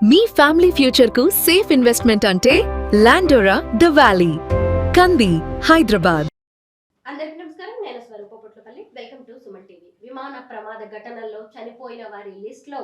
మీ family future కు safe investment అంటే Landora the valley, Kandi, Hyderabad. అందరికీ నమస్కారం. నేను Swaroopa Putlapalli. Welcome to Suman TV. విమాన ప్రమాద ఘటనల్లో చనిపోయిన వారి లిస్ట్ లో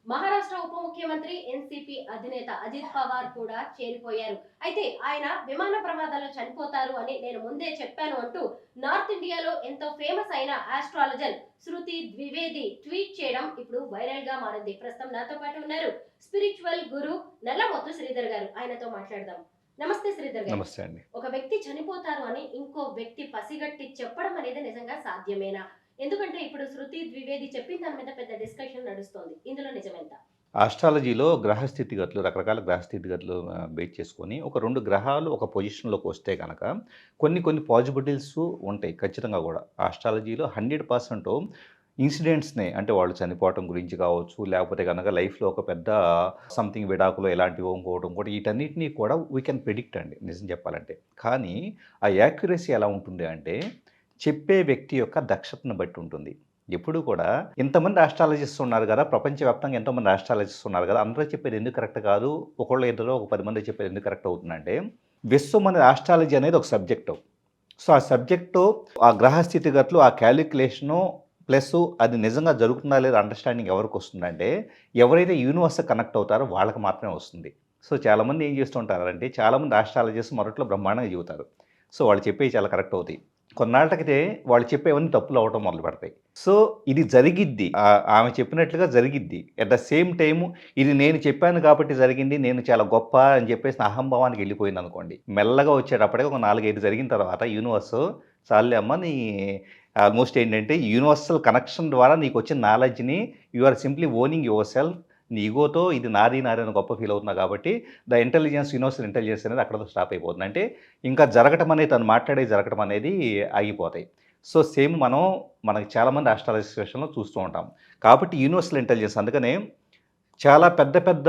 మహారాష్ట్ర ఉప ముఖ్యమంత్రి ఎన్సీపీ అధినేత అజిత్ పవార్ కూడా చేరిపోయారు. అయితే ఆయన విమాన ప్రమాదాల్లో చనిపోతారు అని నేను ముందే చెప్పాను అంటూ నార్త్ ఇండియాలో ఎంతో ఫేమస్ అయిన ఆస్ట్రాలజర్ శృతి ద్వివేది ట్వీట్ చేయడం ఇప్పుడు వైరల్ గా మారింది. ప్రస్తుతం నాతో పాటు ఉన్నారు స్పిరిచువల్ గురు నల్లమొత్తు శ్రీధర్ గారు. ఆయనతో మాట్లాడదాం. నమస్తే శ్రీధర్ గారు. నమస్తే అండి. ఒక వ్యక్తి చనిపోతారు అని ఇంకో వ్యక్తి పసిగట్టి చెప్పడం అనేది నిజంగా సాధ్యమేనా? ఎందుకంటే ఇప్పుడు శృతి ద్వివేది చెప్పిన దాని మీద పెద్ద డిస్కషన్ నడుస్తోంది. ఇందులో నిజమెంత? ఆస్ట్రాలజీలో గ్రహస్థితిగతులు రకరకాల గ్రహస్థితిగతులు బేస్ చేసుకొని ఒక 2 గ్రహాలు ఒక పొజిషన్‌లోకి వస్తే గనక కొన్ని పాజిబిలిటీస్ ఉంటాయి ఖచ్చితంగా గూడా. ఆస్ట్రాలజీలో 100% ఇన్సిడెంట్స్‌నే అంటే వాళ్ళు చనిపోవటం గురించి కావచ్చు, లేకపోతే గనక లైఫ్‌లో ఒక పెద్ద సంథింగ్ విడాకులు ఇలాంటివో ఇంకోటి వీటన్నిటిని కూడా వీ కెన్ ప్రిడిక్ట్ అండి నిజం చెప్పాలంటే. కానీ ఆ యాక్యురసీ ఎలా ఉంటుంది అంటే చెప్పే వ్యక్తి యొక్క దక్షతను బట్టి ఉంటుంది. ఎప్పుడు కూడా ఇంతమంది ఆస్ట్రాలజిస్ట్స్ ఉన్నారు కదా, ప్రపంచవ్యాప్తంగా ఎంతోమంది ఆస్ట్రాలజిస్ట్స్ ఉన్నారు కదా, అందరూ చెప్పేది ఎందుకు కరెక్ట్ కాదు, ఒకళ్ళు ఇద్దరు ఒక 10 మంది చెప్పేది ఎందుకు కరెక్ట్ అవుతుందంటే విశ్వం అనేది ఆస్ట్రాలజీ అనేది ఒక సబ్జెక్టు. సో ఆ సబ్జెక్టు ఆ గ్రహ స్థితిగతులు ఆ క్యాలిక్యులేషను ప్లస్ అది నిజంగా జరుగుతుందా లేదా అండర్స్టాండింగ్ ఎవరికి వస్తుందంటే ఎవరైతే యూనివర్స్ కనెక్ట్ అవుతారో వాళ్ళకి మాత్రమే వస్తుంది. సో చాలామంది ఏం చేస్తుంటారంటే చాలామంది ఆస్ట్రాలజిస్ట్ మొదట్లో బ్రహ్మాండంగా చెబుతారు. సో వాళ్ళు చెప్పేవి చాలా కరెక్ట్ అవుతాయి. కొన్నాళ్ళకైతే వాళ్ళు చెప్పేవన్నీ తప్పులు అవ్వటం మొదలు పెడతాయి. సో ఇది జరిగిద్ది. ఆమె చెప్పినట్లుగా జరిగిద్ది. ఎట్ ద సేమ్ టైము ఇది నేను చెప్పాను కాబట్టి జరిగింది, నేను చాలా గొప్ప అని చెప్పేసి నా అహంభావానికి వెళ్ళిపోయిందనుకోండి. మెల్లగా వచ్చేటప్పటికి ఒక 4, 5 జరిగిన తర్వాత యూనివర్స్ చాలులే అమ్మ నీ ఆల్మోస్ట్ ఏంటంటే యూనివర్సల్ కనెక్షన్ ద్వారా నీకు వచ్చిన నాలెడ్జ్‌ని you are simply owning yourself. నీ ఈగోతో ఇది నాది అని గొప్ప ఫీల్ అవుతున్నావు కాబట్టి యూనివర్సల్ ఇంటెలిజెన్స్ అనేది అక్కడితో స్టాప్ అయిపోతుంది. అంటే ఇంకా జరగటం అనేది తను మాట్లాడేది జరగటం అనేది ఆగిపోతాయి. సో సేమ్ మనకి చాలామంది ఆస్ట్రాలజీ సిట్యుయేషన్‌లో చూస్తూ ఉంటాం. కాబట్టి యూనివర్సల్ ఇంటెలిజెన్స్ అందుకనే చాలా పెద్ద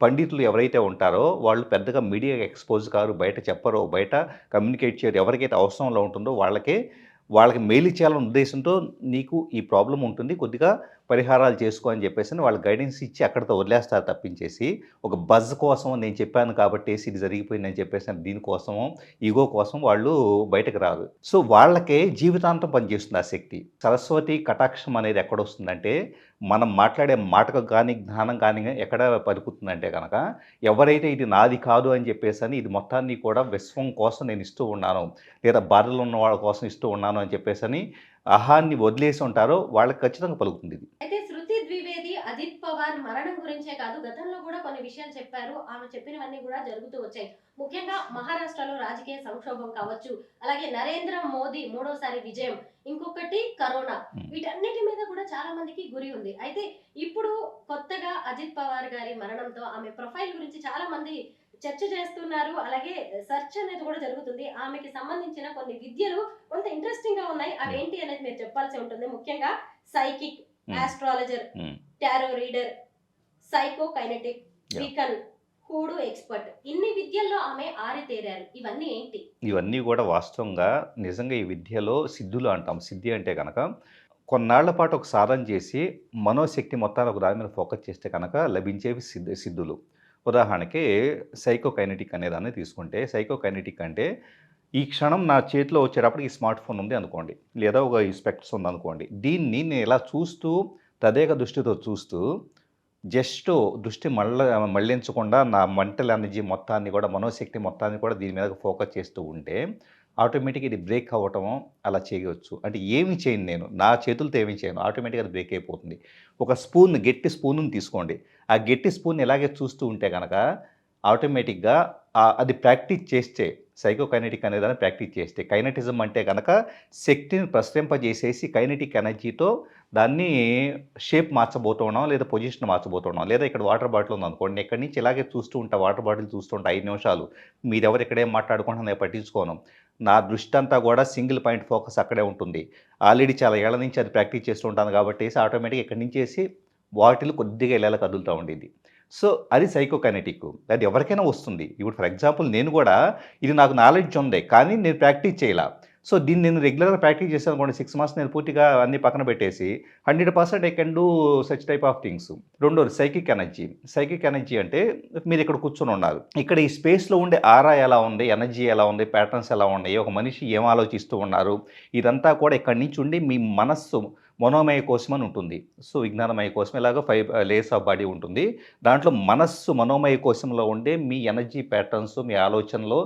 పండితులు ఎవరైతే ఉంటారో వాళ్ళు పెద్దగా మీడియాకి ఎక్స్‌పోజ్ కారు, బయట చెప్పరు, బయట కమ్యూనికేట్ చేయరు. ఎవరికైతే అవసరంలో ఉంటుందో వాళ్ళకి మేలు చేయాలనే ఉద్దేశంతో నీకు ఈ ప్రాబ్లమ్ ఉంటుంది, కొద్దిగా పరిహారాలు చేసుకో అని చెప్పేసి వాళ్ళు గైడెన్స్ ఇచ్చి అక్కడితో వదిలేస్తారు తప్పించేసి ఒక బజ్ కోసం నేను చెప్పాను కాబట్టేసి ఇది జరిగిపోయిందని చెప్పేసి దీనికోసమో ఈగో కోసం వాళ్ళు బయటకు రారు. సో వాళ్ళకే జీవితాంతం పనిచేస్తుంది ఆ శక్తి. సరస్వతి కటాక్షం అనేది ఎక్కడొస్తుందంటే మనం మాట్లాడే మాటకు కానీ జ్ఞానం కానీ ఎక్కడ పలుకుతుందంటే కనుక ఎవరైతే ఇది నాది కాదు అని చెప్పేసి ఇది మొత్తాన్ని కూడా విశ్వం కోసం నేను ఇస్తూ ఉన్నాను, లేదా బాధలు ఉన్న వాళ్ళ కోసం ఇస్తూ ఉన్నాను అని చెప్పేసి అహాన్ని వదిలేసి ఉంటారో వాళ్ళకి ఖచ్చితంగా పలుకుతుంది ఇది. అయితే శృతి ద్వివేది అజిత్ పవార్ మరణం గురించే కాదు, గతంలో కూడా కొన్ని విషయాలు చెప్పారు. ఆమె చెప్పినవన్నీ కూడా జరుగుతూ వచ్చాయి. ముఖ్యంగా మహారాష్ట్రలో రాజకీయ సంక్షోభం కావచ్చు, అలాగే నరేంద్ర మోదీ 3వ విజయం, ఇంకొకటి కరోనా, వీటన్నిటి మీద కూడా చాలా మందికి గురి ఉంది. అయితే ఇప్పుడు కొత్తగా అజిత్ పవార్ గారి మరణంతో ఆమె ప్రొఫైల్ గురించి చాలా మంది చర్చ చేస్తున్నారు. అలాగే సెర్చ్ అనేది కూడా జరుగుతుంది. ఆమెకి సంబంధించిన కొన్ని విద్యలు కొంత ఇంట్రెస్టింగ్ గా ఉన్నాయి. అవేంటి అనేది మీరు చెప్పాల్సి ఉంటుంది. ముఖ్యంగా psychic, astrologer, tarot reader, psycho kinetic, Wiccan, hoodoo expert, ఇన్ని విద్యల్లో ఆమె ఆరితేరారు. ఇవన్నీ ఏంటి? ఇవన్నీ కూడా వాస్తవంగా నిజంగా ఈ విద్యలో సిద్ధులు అంటాం. సిద్ధి అంటే కనుక కొన్నాళ్ల పాటు ఒక సాధన చేసి మనోశక్తి మొత్తాన్ని ఒక దాని మీద ఫోకస్ చేస్తే కనుక లభించేవి సిద్ధులు. ఉదాహరణకి సైకోకైనెటిక్ అనేదాన్ని తీసుకుంటే సైకోకైనెటిక్ అంటే ఈ క్షణం నా చేతిలో వచ్చేటప్పటికి ఈ స్మార్ట్ ఫోన్ ఉంది అనుకోండి, లేదా ఒక ఈ స్పెక్ట్స్ ఉంది అనుకోండి, దీన్ని నేను ఇలా చూస్తూ తదేక దృష్టితో చూస్తూ జస్ట్ దృష్టి మళ్ళించకుండా నా మెంటల్ ఎనర్జీ మొత్తాన్ని కూడా మనోశక్తి మొత్తాన్ని కూడా దీని మీద ఫోకస్ చేస్తూ ఉంటే ఆటోమేటిక్గా ఇది బ్రేక్ అవ్వటం అలా చేయవచ్చు. అంటే ఏమి చేయను, నేను నా చేతులతో ఏమి చేయను, ఆటోమేటిక్గా అది బ్రేక్ అయిపోతుంది. ఒక గట్టి స్పూన్ని తీసుకోండి, ఆ గట్టి స్పూన్ ఇలాగే చూస్తూ ఉంటే కనుక ఆటోమేటిక్గా అది ప్రాక్టీస్ చేస్తే సైకోకైనెటిక్ అనేదాన్ని ప్రాక్టీస్ చేస్తే, కైనటిజం అంటే కనుక శక్తిని ప్రసరింపజేసేసి కైనెటిక్ ఎనర్జీతో దాన్ని షేప్ మార్చబోతున్నాం, లేదా పొజిషన్ మార్చబోతున్నాం. లేదా ఇక్కడ వాటర్ బాటిల్ ఉందనుకోండి, ఇక్కడి నుంచి ఇలాగే చూస్తూ ఉంటా, వాటర్ బాటిల్ చూస్తూ ఉంటా 5 నిమిషాలు, మీరెవరు ఇక్కడేం మాట్లాడుకుంటున్నా నేను పట్టించుకోను, నా దృష్టి అంతా కూడా సింగిల్ పాయింట్ ఫోకస్ అక్కడే ఉంటుంది. ఆల్రెడీ చాలా ఏళ్ల నుంచి అది ప్రాక్టీస్ చేస్తూ ఉంటాను కాబట్టి ఆటోమేటిక్గా ఇక్కడి నుంచేసి బాటిల్ కొద్దిగా ఇలా కదులుతూ ఉండేది. సో అది సైకోకైనెటిక్. అది ఎవరికైనా వస్తుంది. ఇప్పుడు ఫర్ ఎగ్జాంపుల్ నేను కూడా ఇది నాకు నాలెడ్జ్ ఉంది, కానీ నేను ప్రాక్టీస్ చేయలా. సో దీన్ని నేను రెగ్యులర్గా ప్రాక్టీస్ చేశాను అనుకోండి 6 మంత్స్ నేను పూర్తిగా అన్ని పక్కన పెట్టేసి 100% I can do such type of things. రెండోది సైకిక్ ఎనర్జీ. సైకిక్ ఎనర్జీ అంటే మీరు ఇక్కడ కూర్చొని ఉన్నారు. ఇక్కడ ఈ స్పేస్లో ఉండే ఆరా ఎలా ఉంది, ఎనర్జీ ఎలా ఉంది, ప్యాటర్న్స్ ఎలా ఉన్నాయి, ఒక మనిషి ఏం ఆలోచిస్తూ ఉన్నారు, ఇదంతా కూడా ఇక్కడి నుంచి ఉండి మీ మనస్సు మనోమయ కోశం అని ఉంటుంది. సో విజ్ఞానమయ కోశం ఇలాగ 5 లేయర్స్ ఆఫ్ బాడీ ఉంటుంది. దాంట్లో మనస్సు మనోమయ కోశంలో ఉండే మీ ఎనర్జీ ప్యాటర్న్స్, మీ ఆలోచనలో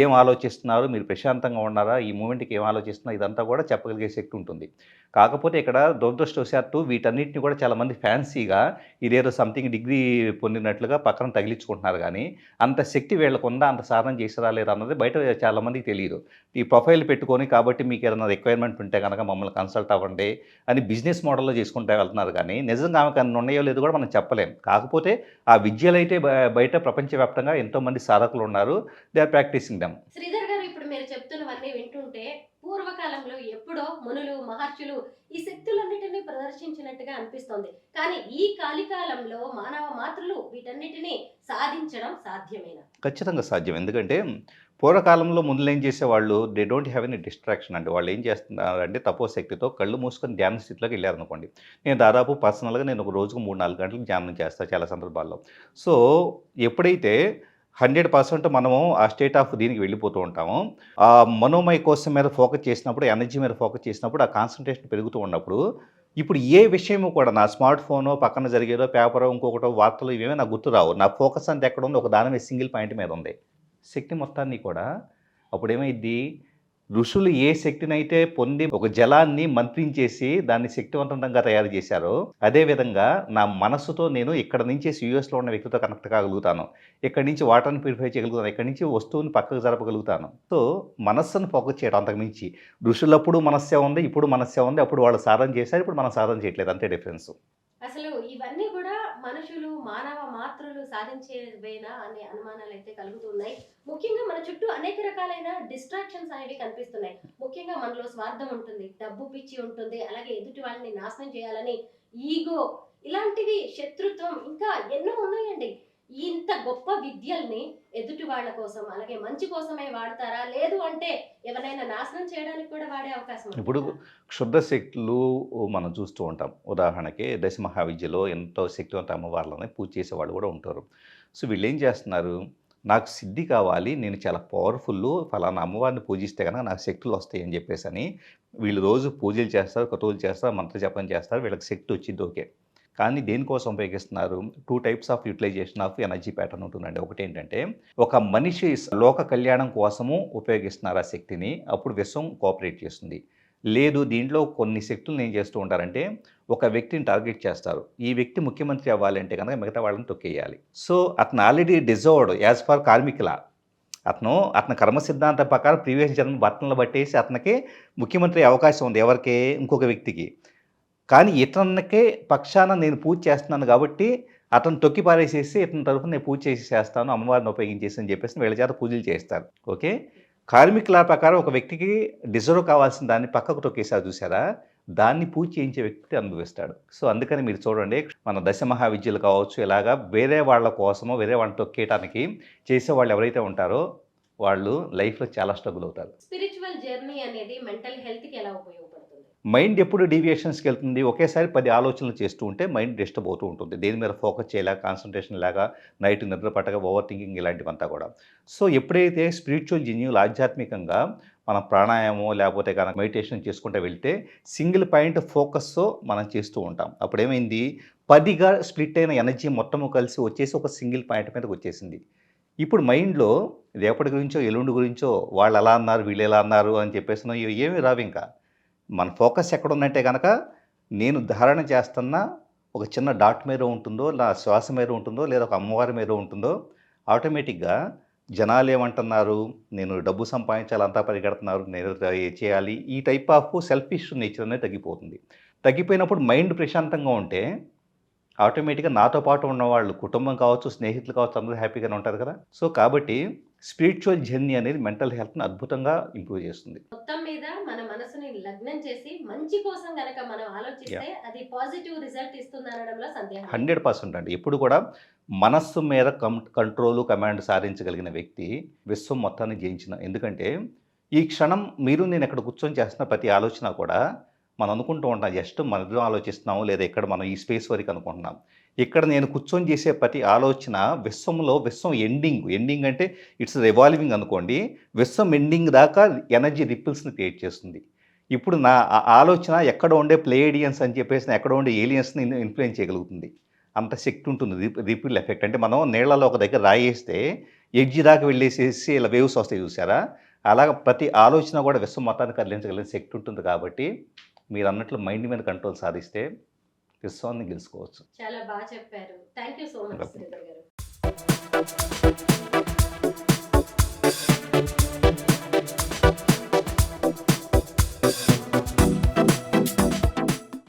ఏం ఆలోచిస్తున్నారు, మీరు ప్రశాంతంగా ఉన్నారా, ఈ మూమెంట్కి ఏం ఆలోచిస్తున్నారు, ఇదంతా కూడా చెప్పగలిగే శక్తి ఉంటుంది. కాకపోతే ఇక్కడ దురదృష్టవశాత్తు వీటన్నిటిని కూడా చాలామంది ఫ్యాన్సీగా ఇదేదో సంథింగ్ డిగ్రీ పొందినట్లుగా పక్కన తగిలించుకుంటున్నారు. కానీ అంత శక్తి వీళ్ళకు ఉందా, అంత సాధన చేసారా లేదా అన్నది బయట చాలామందికి తెలియదు. ఈ ప్రొఫైల్ పెట్టుకొని కాబట్టి మీకు ఏదైనా రిక్వైర్మెంట్ ఉంటే కనుక మమ్మల్ని కన్సల్ట్ అవ్వండి అని బిజినెస్ మోడల్లో చేసుకుంటూ వెళ్తున్నారు. కానీ నిజంగా ఆమెకు అన్ని ఉన్నాయో లేదో కూడా మనం చెప్పలేం. కాకపోతే ఆ విద్యలు అయితే బయట ప్రపంచవ్యాప్తంగా ఎంతోమంది సాధకులు ఉన్నారు. They are practising them. Sridhar గారు, ఇప్పుడు మీరు చెప్తున్నవన్నీ వింటుంటే పూర్వకాలంలో ఎప్పుడో మునులు మహర్షులు ఈ శక్తులన్నిటినీ ప్రదర్శించినట్టుగా అనిపిస్తోంది. కానీ ఈ కాలికాలంలో మానవ మాతృలు వీటన్నిటినీ సాధించడం సాధ్యమేనా? ఖచ్చితంగా సాధ్యం. ఎందుకంటే పూర్వకాలంలో ముందులు ఏం చేసేవాళ్ళు, they don't have any distraction అండి. వాళ్ళు ఏం చేస్తున్నారంటే తపోశక్తితో కళ్ళు మూసుకొని ధ్యాన స్థితిలోకి వెళ్ళారనుకోండి. నేను దాదాపు పర్సనల్గా నేను ఒక రోజుకు 3-4 గంటలు ధ్యానం చేస్తాను చాలా సందర్భాల్లో. సో ఎప్పుడైతే 100% మనము ఆ స్టేట్ ఆఫ్ దీనికి వెళ్ళిపోతూ ఉంటాము. ఆ మనోమయ కోశం మీద ఫోకస్ చేసినప్పుడు, ఎనర్జీ మీద ఫోకస్ చేసినప్పుడు, ఆ కాన్సంట్రేషన్ పెరుగుతూ ఉన్నప్పుడు ఇప్పుడు ఏ విషయము కూడా నా స్మార్ట్ ఫోను పక్కన జరిగేదో, పేపరో, ఇంకొకటో, వార్తలు ఇవేమీ నాకు గుర్తు రావు. నా ఫోకస్ అంతా ఎక్కడ ఉంది, ఒక దాని మీద సింగిల్ పాయింట్ మీద ఉంది. శక్తి మొత్తాన్ని కూడా అప్పుడేమైద్ది, ఋషులు ఏ శక్తినైతే పొంది ఒక జలాన్ని మంత్రించేసి దాన్ని శక్తివంతంగా తయారు చేశారో, అదేవిధంగా నా మనస్సుతో నేను ఇక్కడ నుంచి యూఎస్లో ఉన్న వ్యక్తితో కనెక్ట్ కాగలుగుతాను, ఇక్కడి నుంచి వాటర్ని ప్యూరిఫై చేయగలుగుతాను, ఇక్కడి నుంచి వస్తువుని పక్కకు జరపగలుగుతాను. సో మనస్సును ఫోకస్ చేయడం అంతకుమించి. ఋషులప్పుడు మనస్సే ఉంది, ఇప్పుడు మనస్సే ఉంది. అప్పుడు వాళ్ళు సాధన చేశారు, ఇప్పుడు మనం సాధన చేయట్లేదు, అంతే డిఫరెన్స్. అసలు ఇవన్నీ కూడా మనుషులు మానవ మాతృలు సాధించేవేనా అనే అనుమానాలు అయితే కలుగుతున్నాయి. ముఖ్యంగా మన చుట్టూ అనేక రకాలైన డిస్ట్రాక్షన్స్ అనేవి కనిపిస్తున్నాయి. ముఖ్యంగా మనలో స్వార్థం ఉంటుంది, డబ్బు పిచ్చి ఉంటుంది, అలాగే ఎదుటి వాళ్ళని నాశనం చేయాలని ఈగో, ఇలాంటివి, శత్రుత్వం, ఇంకా ఎన్నో ఉన్నాయండి. ఇంత గొప్ప విద్యల్ని ఎదుటి వాళ్ళ కోసం అలాగే మంచి కోసమే వాడతారా, లేదు అంటే ఎవరైనా నాశనం చేయడానికి కూడా వాడే అవకాశం ఇప్పుడు ఉంటుందా? క్షుద్ర శక్తులు మనం చూస్తూ ఉంటాం. ఉదాహరణకి దశ మహావిద్యలో ఎంతో శక్తివంత అమ్మవార్లని పూజ చేసేవాళ్ళు కూడా ఉంటారు. సో వీళ్ళు ఏం చేస్తున్నారు, నాకు సిద్ధి కావాలి, నేను చాలా పవర్ఫుల్, ఫలానా అమ్మవారిని పూజిస్తే కనుక నాకు శక్తులు వస్తాయి అని చెప్పేసి అని వీళ్ళు రోజు పూజలు చేస్తారు, క్రతువులు చేస్తారు, మంత్రజపం చేస్తారు, వీళ్ళకి శక్తి వచ్చింది ఓకే. కానీ దేనికోసం ఉపయోగిస్తున్నారు? 2 types of utilisation of energy pattern ఉంటుందండి. ఒకటి ఏంటంటే ఒక మనిషి లోక కళ్యాణం కోసము ఉపయోగిస్తున్నారు ఆ శక్తిని, అప్పుడు విశ్వం కోఆపరేట్ చేస్తుంది. లేదు, దీంట్లో కొన్ని శక్తులను ఏం చేస్తూ ఉంటారంటే ఒక వ్యక్తిని టార్గెట్ చేస్తారు. ఈ వ్యక్తి ముఖ్యమంత్రి అవ్వాలంటే కనుక మిగతా వాళ్ళని తొక్కేయాలి. సో అతను already deserved as per karmic law. అతని కర్మ సిద్ధాంతం ప్రకారం ప్రీవియస్ జన్మ బట్టలను బట్టేసి అతనికి ముఖ్యమంత్రి అవకాశం ఉంది, ఎవరికి, ఇంకొక వ్యక్తికి. కానీ ఇతనికి పక్షాన నేను పూజ చేస్తున్నాను కాబట్టి అతను తొక్కి పారేసేసి ఇతని తరఫున నేను పూజ చేసి చేస్తాను, అమ్మవారిని ఉపయోగించేసి అని చెప్పేసి వీళ్ళ చేత పూజలు చేస్తారు. ఓకే, కార్మిక్ లా ప్రకారం ఒక వ్యక్తికి డిజర్వ్ కావాల్సిన దాన్ని పక్కకు తొక్కేసారు చూసారా, దాన్ని పూజ చేయించే వ్యక్తి అనుభవిస్తాడు. సో అందుకని మీరు చూడండి, మన దశ మహావిద్యలు కావచ్చు, ఇలాగా వేరే వాళ్ళ కోసమో వేరే వాళ్ళని తొక్కేయడానికి చేసేవాళ్ళు ఎవరైతే ఉంటారో వాళ్ళు లైఫ్లో చాలా స్ట్రగుల్ అవుతారు. స్పిరిచువల్ జర్నీ అనేది మెంటల్ హెల్త్ కి ఎలా ఉపయోగపడుతుంది? మైండ్ ఎప్పుడు డీవియేషన్స్కి వెళ్తుంది, ఒకేసారి 10 ఆలోచనలు చేస్తూ ఉంటే మైండ్ డిస్టర్బ్ అవుతూ ఉంటుంది. దేని మీద ఫోకస్ చేయలేక, కాన్సన్ట్రేషన్ లేక, నైట్ నిద్ర పట్టక, ఓవర్ థింకింగ్ ఇలాంటివంతా కూడా. సో ఎప్పుడైతే స్పిరిచువల్ జెన్యుల్ ఆధ్యాత్మికంగా మనం ప్రాణాయామం లేకపోతే కనుక మెడిటేషన్ చేసుకుంటూ వెళ్తే సింగిల్ పాయింట్ ఫోకస్ మనం చేస్తూ ఉంటాం. అప్పుడు ఏమైంది, 10గా స్ప్లిట్ అయిన ఎనర్జీ మొత్తము కలిసి వచ్చేసి ఒక సింగిల్ పాయింట్ మీదకి వచ్చేసింది. ఇప్పుడు మైండ్లో రేపటి గురించో ఎల్లుండి గురించో వాళ్ళు ఎలా అన్నారు, వీళ్ళు ఎలా అన్నారు అని చెప్పేసి ఏమీ రావు. ఇంకా మన ఫోకస్ ఎక్కడ ఉన్నట్టే కనుక నేను ధారణ చేస్తున్న ఒక చిన్న డాట్ మీద ఉంటుందో, నా శ్వాస మీద ఉంటుందో, లేదా ఒక అమ్మవారి మీద ఉంటుందో, ఆటోమేటిక్గా జనాలు ఏమంటున్నారు, నేను డబ్బు సంపాదించాలి, అంతా పరిగెడుతున్నారు, నేను చేయాలి, ఈ టైప్ ఆఫ్ సెల్ఫిష్ నేచర్ అనేది తగ్గిపోతుంది. తగ్గిపోయినప్పుడు మైండ్ ప్రశాంతంగా ఉంటే ఆటోమేటిక్గా నాతో పాటు ఉన్నవాళ్ళు, కుటుంబం కావచ్చు, స్నేహితులు కావచ్చు, అందరూ హ్యాపీగానే ఉంటారు కదా. సో కాబట్టి స్పిరిచువల్ జర్నీ అనేది మెంటల్ హెల్త్ని అద్భుతంగా ఇంప్రూవ్ చేస్తుంది. మొత్తం మీద మన మనసుని లగ్నం చేసి మంచి కోసం గనక మనం ఆలోచిస్తే అది పాజిటివ్ రిజల్ట్ ఇస్తుంది అనడంలో సందేహం లేదు. 100% అండి. ఎప్పుడు కూడా మనస్సు మీద కంట్రోలు, కమాండ్ సాధించగలిగిన వ్యక్తి విశ్వం మొత్తాన్ని జయించిన. ఎందుకంటే ఈ క్షణం మీరు నేను ఇక్కడ కూర్చొని చేస్తున్న ప్రతి ఆలోచన కూడా మనం అనుకుంటూ ఉంటాం జస్ట్ మనం ఆలోచిస్తున్నాము లేదా ఇక్కడ మనం ఈ స్పేస్ వరకు అనుకుంటున్నాం. ఇక్కడ నేను కూర్చొని చేసే ప్రతి ఆలోచన విశ్వం ఎండింగ్ అంటే ఇట్స్ రివాల్వింగ్ అనుకోండి. విశ్వం ఎండింగ్ దాకా ఎనర్జీ రిపుల్స్‌ని క్రియేట్ చేస్తుంది. ఇప్పుడు నా ఆలోచన ఎక్కడో ఉండే ప్లేయిడియన్స్ అని చెప్పేసి ఎక్కడో ఉండే ఏలియన్స్‌ని ఇన్‌ఫ్లుయెన్స్ చేయగలుగుతుంది. అంత శక్తి ఉంటుంది. రిపిల్ ఎఫెక్ట్ అంటే మనం నీళ్ళలో ఒక దగ్గర రాయేస్తే ఎడ్జ్ దాకా వెళ్ళేసేసి ఇలా వేవ్స్ వస్తాయి చూసారా? అలాగ ప్రతి ఆలోచన కూడా విశ్వం మొత్తాన్ని కదిలించగలిగిన శక్తి ఉంటుంది కాబట్టి మీరన్నట్లు మైండ్ మీద కంట్రోల్ సాధిస్తే విశ్వాన్ని గెలుచుకోవచ్చు. చాలా బాగా చెప్పారు. Thank you so much Sridhar గారు.